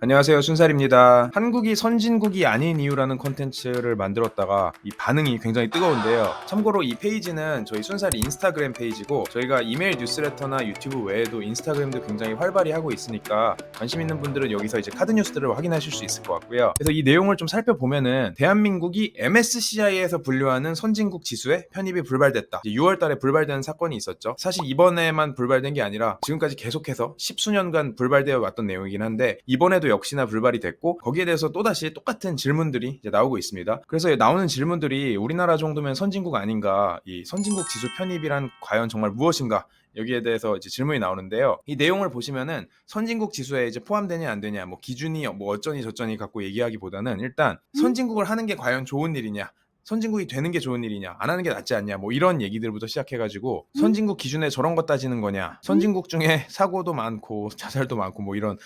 안녕하세요. 순살입니다. 한국이 선진국이 아닌 이유라는 콘텐츠를 만들었다가 이 반응이 굉장히 뜨거운데요. 참고로 이 페이지는 저희 순살 인스타그램 페이지고 저희가 이메일 뉴스레터나 유튜브 외에도 인스타그램도 굉장히 활발히 하고 있으니까 관심 있는 분들은 여기서 이제 카드 뉴스들을 확인하실 수 있을 것 같고요. 그래서 이 내용을 좀 살펴보면은 대한민국이 MSCI에서 분류하는 선진국 지수에 편입이 불발됐다. 6월 달에 불발되는 사건이 있었죠. 사실 이번에만 불발된 게 아니라 지금까지 계속해서 10수년간 불발되어 왔던 내용이긴 한데 이번에도 역시나 불발이 됐고 거기에 대해서 또다시 똑같은 질문들이 이제 나오고 있습니다. 그래서 나오는 질문들이 우리나라 정도면 선진국 아닌가, 이 선진국 지수 편입이란 과연 정말 무엇인가, 여기에 대해서 이제 질문이 나오는데요. 이 내용을 보시면은 선진국 지수에 이제 포함되냐 안 되냐, 뭐 기준이 뭐 어쩌니 저쩌니 갖고 얘기하기보다는 일단 선진국을 하는 게 과연 좋은 일이냐, 선진국이 되는 게 좋은 일이냐, 안 하는 게 낫지 않냐, 뭐 이런 얘기들부터 시작해가지고 선진국 기준에 저런 거 따지는 거냐, 선진국 중에 사고도 많고 자살도 많고 뭐 이런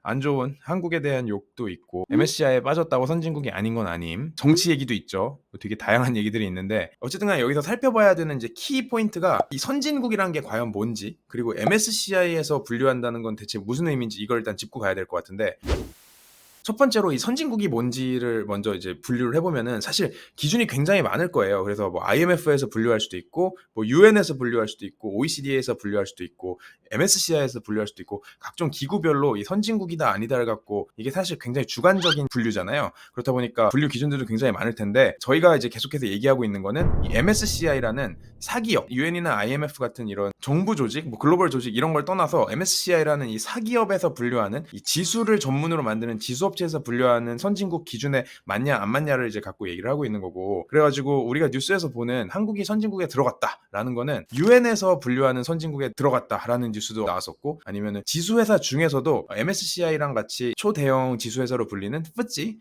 안 좋은 한국에 대한 욕도 있고, MSCI에 빠졌다고 선진국이 아닌 건 아님, 정치 얘기도 있죠. 되게 다양한 얘기들이 있는데 어쨌든 간에 여기서 살펴봐야 되는 이제 키 포인트가 이 선진국이란 게 과연 뭔지, 그리고 MSCI에서 분류한다는 건 대체 무슨 의미인지 이걸 일단 짚고 가야 될 것 같은데, 첫 번째로 이 선진국이 뭔지를 먼저 이제 분류를 해보면은 사실 기준이 굉장히 많을 거예요. 그래서 뭐 IMF에서 분류할 수도 있고, 뭐 UN에서 분류할 수도 있고, OECD에서 분류할 수도 있고, MSCI에서 분류할 수도 있고, 각종 기구별로 이 선진국이다 아니다를 갖고 이게 사실 굉장히 주관적인 분류잖아요. 그렇다 보니까 분류 기준들도 굉장히 많을 텐데 저희가 이제 계속해서 얘기하고 있는 거는 이 MSCI라는 사기업, UN이나 IMF 같은 이런 정부 조직, 뭐 글로벌 조직 이런 걸 떠나서 MSCI라는 이 사기업에서 분류하는 이 지수를 전문으로 만드는 지수업체에서 분류하는 선진국 기준에 맞냐 안 맞냐를 이제 갖고 얘기를 하고 있는 거고, 그래가지고 우리가 뉴스에서 보는 한국이 선진국에 들어갔다라는 거는 UN에서 분류하는 선진국에 들어갔다라는 뉴스도 나왔었고, 아니면은 지수회사 중에서도 MSCI랑 같이 초대형 지수회사로 불리는 FTSE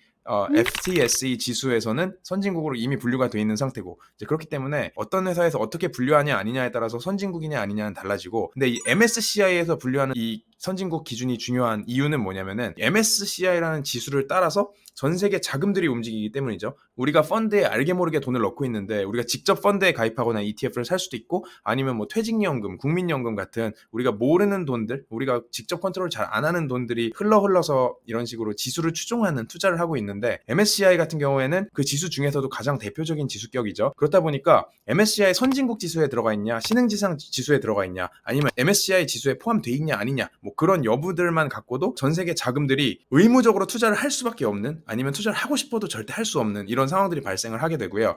FTSE 지수에서는 선진국으로 이미 분류가 되어 있는 상태고, 이제 그렇기 때문에 어떤 회사에서 어떻게 분류하냐 아니냐에 따라서 선진국이냐 아니냐는 달라지고, 근데 이 MSCI에서 분류하는 이 선진국 기준이 중요한 이유는 뭐냐면은 MSCI라는 지수를 따라서 전 세계 자금들이 움직이기 때문이죠. 우리가 펀드에 알게 모르게 돈을 넣고 있는데 우리가 직접 펀드에 가입하거나 ETF를 살 수도 있고, 아니면 뭐 퇴직연금, 국민연금 같은 우리가 모르는 돈들, 우리가 직접 컨트롤 잘 안 하는 돈들이 흘러서 이런 식으로 지수를 추종하는 투자를 하고 있는데, MSCI 같은 경우에는 그 지수 중에서도 가장 대표적인 지수격이죠. 그렇다 보니까 MSCI 선진국 지수에 들어가 있냐, 신흥지상 지수에 들어가 있냐, 아니면 MSCI 지수에 포함돼 있냐 아니냐, 뭐 그런 여부들만 갖고도 전 세계 자금들이 의무적으로 투자를 할 수밖에 없는, 아니면 투자를 하고 싶어도 절대 할 수 없는 이런 상황들이 발생을 하게 되고요.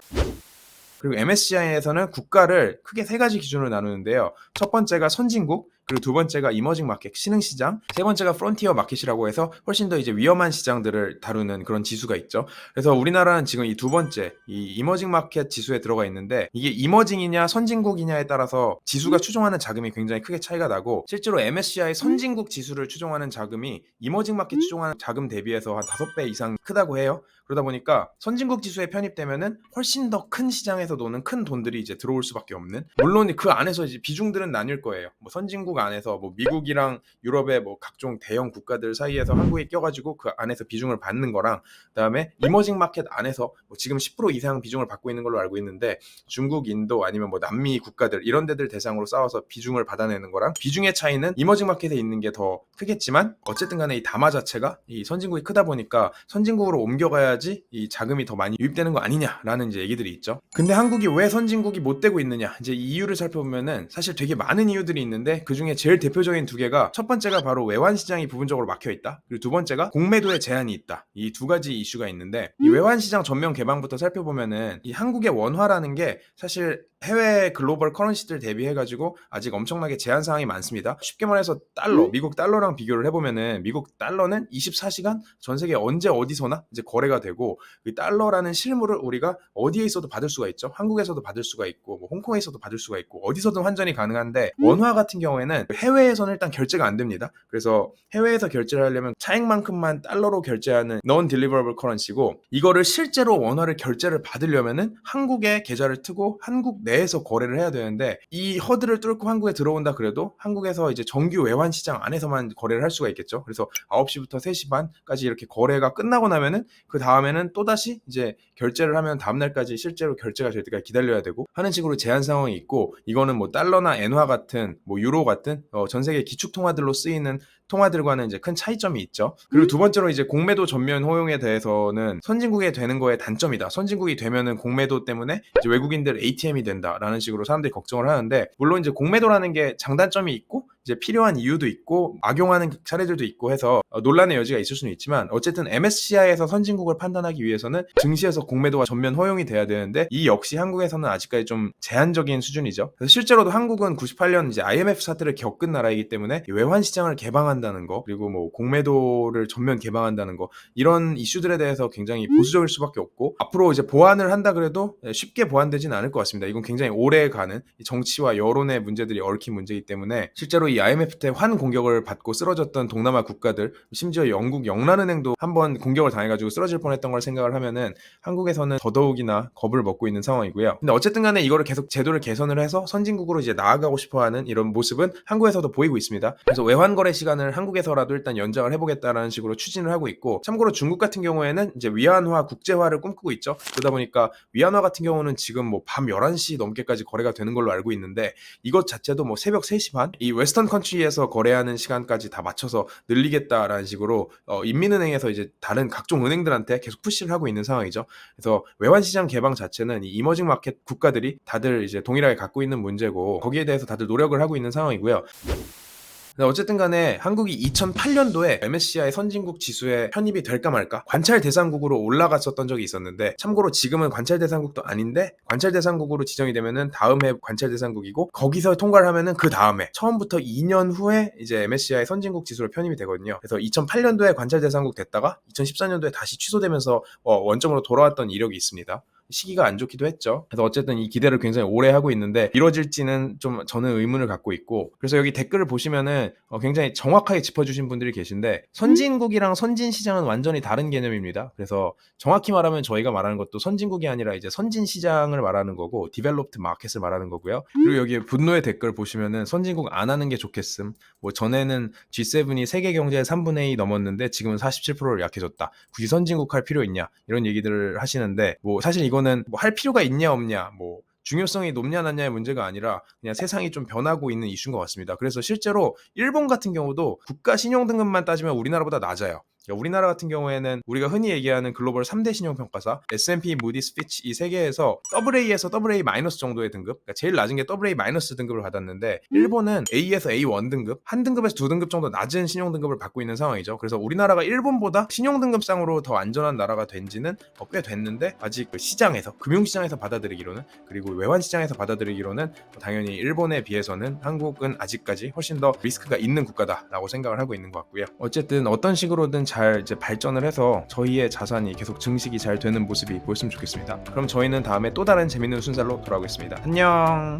그리고 MSCI에서는 국가를 크게 세 가지 기준으로 나누는데요. 첫 번째가 선진국, 그리고 두 번째가 이머징 마켓, 신흥시장, 세 번째가 프론티어 마켓이라고 해서 훨씬 더 이제 위험한 시장들을 다루는 그런 지수가 있죠. 그래서 우리나라는 지금 이 두 번째, 이 이머징 마켓 지수에 들어가 있는데, 이게 이머징이냐 선진국이냐에 따라서 지수가 추종하는 자금이 굉장히 크게 차이가 나고, 실제로 MSCI 선진국 지수를 추종하는 자금이 이머징 마켓 추종하는 자금 대비해서 한 5배 이상 크다고 해요. 그러다 보니까 선진국 지수에 편입되면은 훨씬 더 큰 시장에서 노는 큰 돈들이 이제 들어올 수밖에 없는, 물론 그 안에서 이제 비중들은 나뉠 거예요. 뭐 선진국 안에서 뭐 미국이랑 유럽의 뭐 각종 대형 국가들 사이에서 한국이 껴가지고 그 안에서 비중을 받는 거랑, 그다음에 이머징 마켓 안에서 뭐 지금 10% 이상 비중을 받고 있는 걸로 알고 있는데 중국, 인도 아니면 뭐 남미 국가들 이런 데들 대상으로 싸워서 비중을 받아내는 거랑, 비중의 차이는 이머징 마켓에 있는 게 더 크겠지만 어쨌든 간에 이 다마 자체가 이 선진국이 크다 보니까 선진국으로 옮겨가야지 이 자금이 더 많이 유입되는 거 아니냐라는 이제 얘기들이 있죠. 근데 한국이 왜 선진국이 못 되고 있느냐, 이제 이 이유를 살펴보면은 사실 되게 많은 이유들이 있는데 그 중에 제일 대표적인 두 개가, 첫 번째가 바로 외환 시장이 부분적으로 막혀 있다, 그리고 두 번째가 공매도에 제한이 있다. 이 두 가지 이슈가 있는데, 이 외환 시장 전면 개방부터 살펴보면은 이 한국의 원화라는 게 사실 해외 글로벌 커런시들 대비해가지고 아직 엄청나게 제한 사항이 많습니다. 쉽게 말해서 달러, 미국 달러랑 비교를 해보면은 미국 달러는 24시간 전 세계 언제 어디서나 이제 거래가 되고, 그 달러라는 실물을 우리가 어디에 있어도 받을 수가 있죠. 한국에서도 받을 수가 있고, 뭐 홍콩에서도 받을 수가 있고, 어디서든 환전이 가능한데, 원화 같은 경우에는 해외에서는 일단 결제가 안 됩니다. 그래서 해외에서 결제를 하려면 차액만큼만 달러로 결제하는 non-deliverable currency고, 이거를 실제로 원화를 결제를 받으려면은 한국에 계좌를 트고 한국 내에서 거래를 해야 되는데, 이 허들을 뚫고 한국에 들어온다 그래도 한국에서 이제 정규 외환 시장 안에서만 거래를 할 수가 있겠죠. 그래서 9시부터 3시 반까지 이렇게 거래가 끝나고 나면은 그 다음에는 또다시 이제 결제를 하면 다음날까지 실제로 결제가 될 때까지 기다려야 되고 하는 식으로 제한 상황이 있고, 이거는 뭐 달러나 엔화 같은 뭐 유로 같은 같은 전 세계 기축 통화들로 쓰이는 통화들과는 이제 큰 차이점이 있죠. 그리고 두 번째로 이제 공매도 전면 허용에 대해서는 선진국에 되는 거의 단점이다. 선진국이 되면은 공매도 때문에 이제 외국인들 ATM이 된다라는 식으로 사람들이 걱정을 하는데, 물론 이제 공매도라는 게 장단점이 있고 이제 필요한 이유도 있고 악용하는 사례들도 있고 해서 논란의 여지가 있을 수는 있지만, 어쨌든 MSCI에서 선진국을 판단하기 위해서는 증시에서 공매도가 전면 허용이 돼야 되는데 이 역시 한국에서는 아직까지 좀 제한적인 수준이죠. 그래서 실제로도 한국은 98년 이제 IMF 사태를 겪은 나라이기 때문에 외환 시장을 개방한다는 거, 그리고 뭐 공매도를 전면 개방한다는 거, 이런 이슈들에 대해서 굉장히 보수적일 수밖에 없고, 앞으로 이제 보완을 한다 그래도 쉽게 보완되지는 않을 것 같습니다. 이건 굉장히 오래 가는 정치와 여론의 문제들이 얽힌 문제이기 때문에, 실제로 이 IMF 때 환 공격을 받고 쓰러졌던 동남아 국가들, 심지어 영국 영란은행도 한번 공격을 당해가지고 쓰러질 뻔했던 걸 생각을 하면은 한국에서는 더더욱이나 겁을 먹고 있는 상황이고요. 근데 어쨌든 간에 이거를 계속 제도를 개선을 해서 선진국으로 이제 나아가고 싶어하는 이런 모습은 한국에서도 보이고 있습니다. 그래서 외환 거래 시간을 한국에서라도 일단 연장을 해보겠다라는 식으로 추진을 하고 있고, 참고로 중국 같은 경우에는 이제 위안화 국제화를 꿈꾸고 있죠. 그러다 보니까 위안화 같은 경우는 지금 뭐 밤 11시 넘게까지 거래가 되는 걸로 알고 있는데, 이것 자체도 뭐 새벽 3시 반? 이 웨스턴 컨트리에서 거래하는 시간까지 다 맞춰서 늘리겠다라는 식으로 인민은행에서 이제 다른 각종 은행들한테 계속 푸시를 하고 있는 상황이죠. 그래서 외환시장 개방 자체는 이 이머징 마켓 국가들이 다들 이제 동일하게 갖고 있는 문제고, 거기에 대해서 다들 노력을 하고 있는 상황이고요. 어쨌든 간에 한국이 2008년도에 MSCI 선진국 지수에 편입이 될까 말까 관찰 대상국으로 올라갔었던 적이 있었는데, 참고로 지금은 관찰 대상국도 아닌데 관찰 대상국으로 지정이 되면은 다음 해 관찰 대상국이고, 거기서 통과를 하면은 그 다음에 처음부터 2년 후에 이제 MSCI 선진국 지수로 편입이 되거든요. 그래서 2008년도에 관찰 대상국 됐다가 2014년도에 다시 취소되면서 원점으로 돌아왔던 이력이 있습니다. 시기가 안 좋기도 했죠. 그래서 어쨌든 이 기대를 굉장히 오래 하고 있는데 이루어질지는 좀 저는 의문을 갖고 있고, 그래서 여기 댓글을 보시면은 굉장히 정확하게 짚어주신 분들이 계신데, 선진국이랑 선진시장은 완전히 다른 개념입니다. 그래서 정확히 말하면 저희가 말하는 것도 선진국이 아니라 이제 선진시장을 말하는 거고 디벨롭드 마켓을 말하는 거고요. 그리고 여기 분노의 댓글 보시면은 선진국 안 하는 게 좋겠음, 뭐 전에는 G7이 세계 경제의 3분의 2 넘었는데 지금은 47%를 약해졌다, 굳이 선진국 할 필요 있냐, 이런 얘기들을 하시는데, 뭐 사실 이거는 뭐 할 필요가 있냐 없냐, 뭐 중요성이 높냐 낮냐의 문제가 아니라 그냥 세상이 좀 변하고 있는 이슈인 것 같습니다. 그래서 실제로 일본 같은 경우도 국가 신용 등급만 따지면 우리나라보다 낮아요. 우리나라 같은 경우에는 우리가 흔히 얘기하는 글로벌 3대 신용평가사 S&P, 무디스, 피치, 이 세 개에서 AA에서 AA- 정도의 등급, 그러니까 제일 낮은 게 AA- 등급을 받았는데, 일본은 A에서 A1 등급, 한 등급에서 두 등급 정도 낮은 신용 등급을 받고 있는 상황이죠. 그래서 우리나라가 일본보다 신용 등급상으로 더 안전한 나라가 된 지는 꽤 됐는데, 아직 그 시장에서, 금융시장에서 받아들이기로는, 그리고 외환시장에서 받아들이기로는 당연히 일본에 비해서는 한국은 아직까지 훨씬 더 리스크가 있는 국가다라고 생각을 하고 있는 것 같고요. 어쨌든 어떤 식으로든 잘 이제 발전을 해서 저희의 자산이 계속 증식이 잘 되는 모습이 보였으면 좋겠습니다. 그럼 저희는 다음에 또 다른 재밌는 순살로 돌아오겠습니다. 안녕.